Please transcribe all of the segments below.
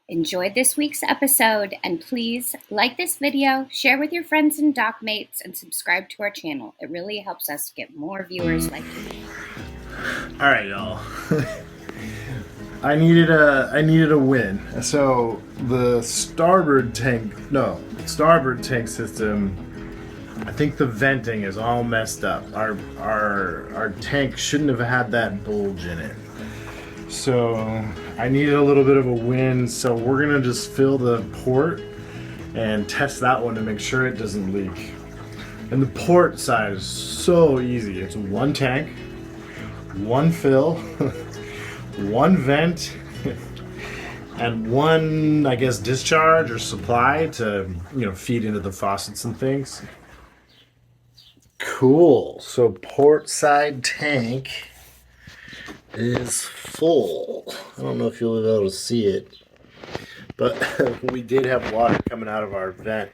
enjoyed this week's episode, and please like this video, share with your friends and dock mates, and subscribe to our channel. It really helps us get more viewers like you. All right, y'all. I needed a win. So the starboard tank system, I think the venting is all messed up. Our tank shouldn't have had that bulge in it. So I needed a little bit of a win, so we're gonna just fill the port and test that one to make sure it doesn't leak. And the port side is so easy. It's one tank, one fill, one vent, and one, I guess, discharge or supply to, feed into the faucets and things. Cool. So port side tank is full. I don't know if you'll be able to see it, but we did have water coming out of our vent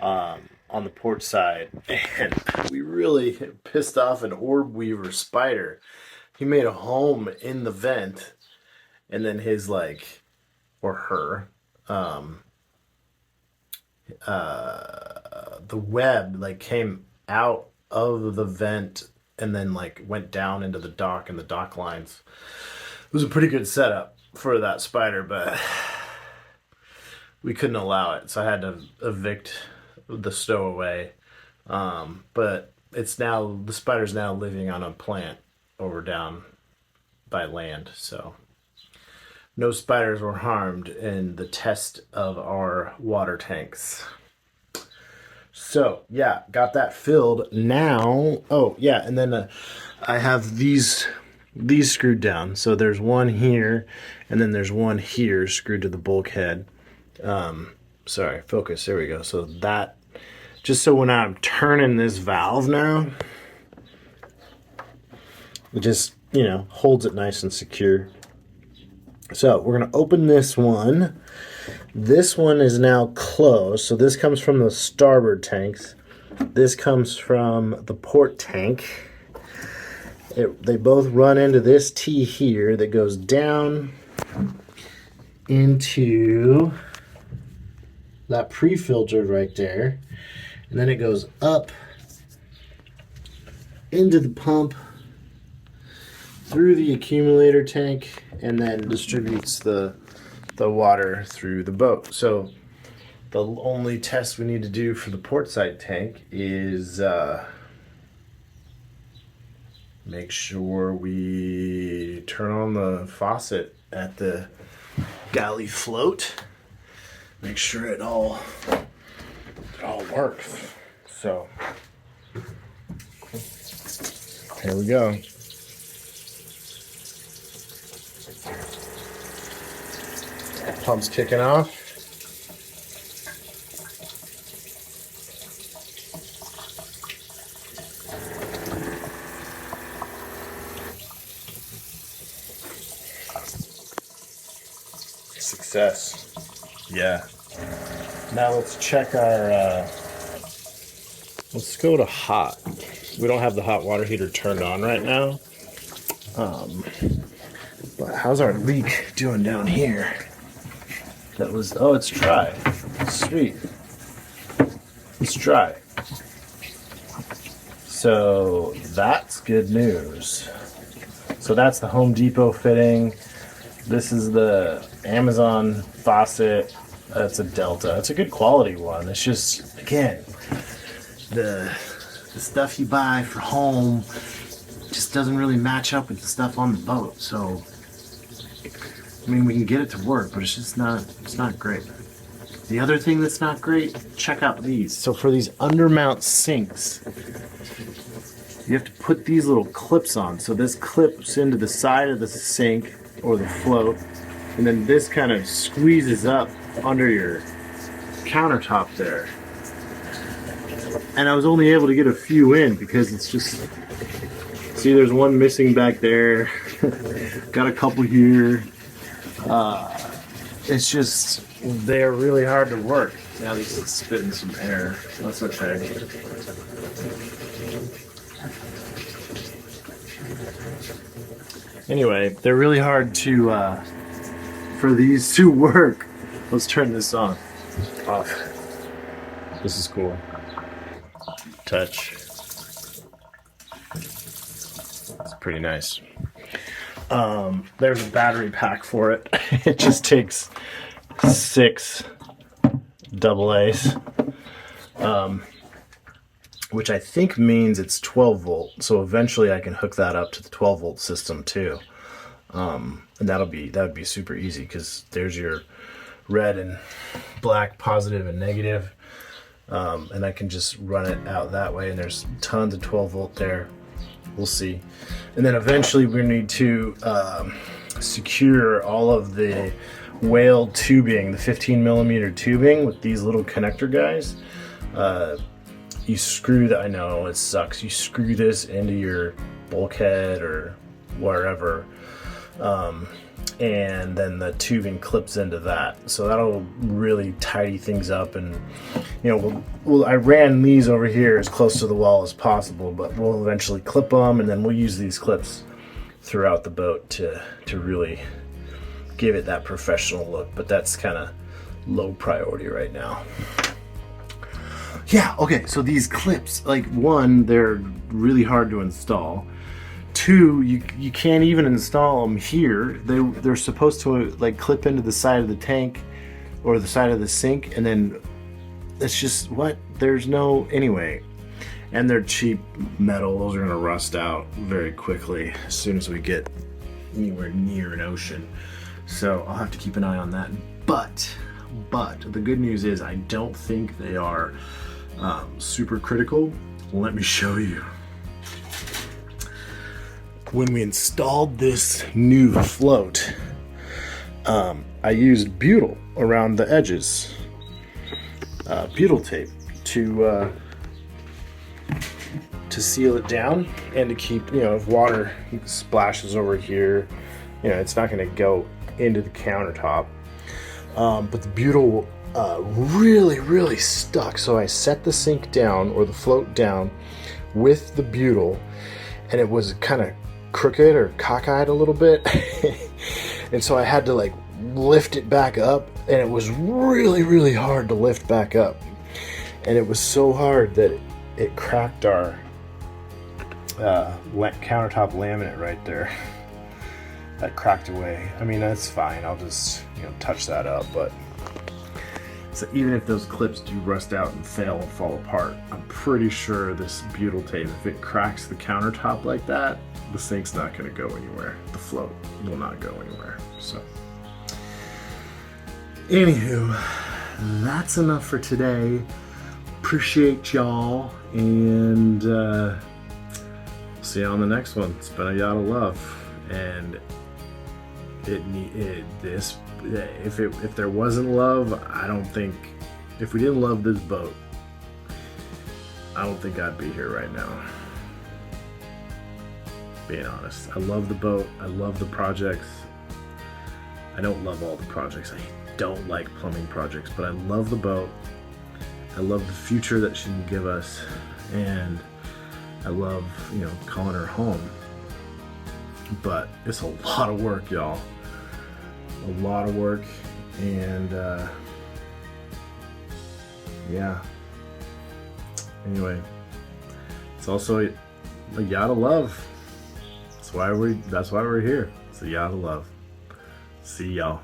on the port side, and we really pissed off an orb weaver spider. He made a home in the vent, and then his or her the web came out of the vent and then went down into the dock and the dock lines. It was a pretty good setup for that spider, but we couldn't allow it, so I had to evict the stowaway. But the spider's now living on a plant over down by land, so no spiders were harmed in the test of our water tanks. So yeah, got that filled now. Oh yeah, and then I have these screwed down. So there's one here, and then there's one here screwed to the bulkhead. Sorry, focus. There we go. So that, just so when I'm turning this valve now, it just holds it nice and secure. So we're gonna open this one. This one is now closed. So this comes from the starboard tanks. This comes from the port tank. They both run into this T here that goes down into that pre-filtered right there. And then it goes up into the pump, through the accumulator tank, and then distributes the water through the boat. So the only test we need to do for the port side tank is make sure we turn on the faucet at the galley float. Make sure it all works. So here we go. Pump's kicking off. Success. Yeah. Now let's check our, let's go to hot. We don't have the hot water heater turned on right now. But how's our leak doing down here? It's dry. Sweet. It's dry. So that's good news. So that's the Home Depot fitting. This is the Amazon faucet. It's a Delta. It's a good quality one. It's just, again, the stuff you buy for home just doesn't really match up with the stuff on the boat. So I mean, we can get it to work, but it's not great. The other thing that's not great, check out these. So for these undermount sinks, you have to put these little clips on. So this clips into the side of the sink or the float, and then this kind of squeezes up under your countertop there. And I was only able to get a few in because it's just, see, there's one missing back there. Got a couple here. It's just, they're really hard to work. Now these are spitting some air. That's okay. Anyway, they're really hard to for these to work. Let's turn this on. Off. This is cool. Touch. It's pretty nice. There's a battery pack for it. It just takes 6 AA's, which I think means it's 12 volt. So eventually I can hook that up to the 12 volt system too. And that would be super easy, because there's your red and black, positive and negative. And I can just run it out that way, and there's tons of 12 volt there. We'll see. And then eventually we need to secure all of the whale tubing, the 15mm tubing with these little connector guys. You screw that, I know it sucks, you screw this into your bulkhead or wherever, and then the tubing clips into that, so that'll really tidy things up. And I ran these over here as close to the wall as possible, but we'll eventually clip them, and then we'll use these clips throughout the boat to really give it that professional look. But that's kind of low priority right now. Yeah, okay, so these clips, like, one, they're really hard to install. 2, you can't even install them here. They're supposed to like clip into the side of the tank or the side of the sink, and then it's just there's no anyway. And they're cheap metal. Those are gonna rust out very quickly as soon as we get anywhere near an ocean. So I'll have to keep an eye on that. But the good news is I don't think they are super critical. Let me show you. When we installed this new float, I used butyl around the edges, butyl tape to seal it down, and to keep, if water splashes over here, it's not going to go into the countertop. But the butyl really stuck, so I set the sink down, or the float down, with the butyl, and it was kind of crooked or cockeyed a little bit. And so I had to lift it back up, and it was really hard to lift back up, and it was so hard that it cracked our countertop laminate right there. That cracked away. I mean, that's fine, I'll just touch that up. But so even if those clips do rust out and fail and fall apart, I'm pretty sure this butyl tape, if it cracks the countertop like that, the sink's not going to go anywhere. The float will not go anywhere. So, anywho, that's enough for today. Appreciate y'all, and see you on the next one. It's been a yacht of love, and if there wasn't love, I don't think, if we didn't love this boat, I don't think I'd be here right now. Being honest, I love the boat, I love the projects. I don't love all the projects. I don't like plumbing projects, but I love the boat. I love the future that she can give us, and I love, calling her home. But it's a lot of work, y'all. A lot of work, and yeah. Anyway, it's also a yacht of love. That's why we're here. It's a yacht of love. See y'all.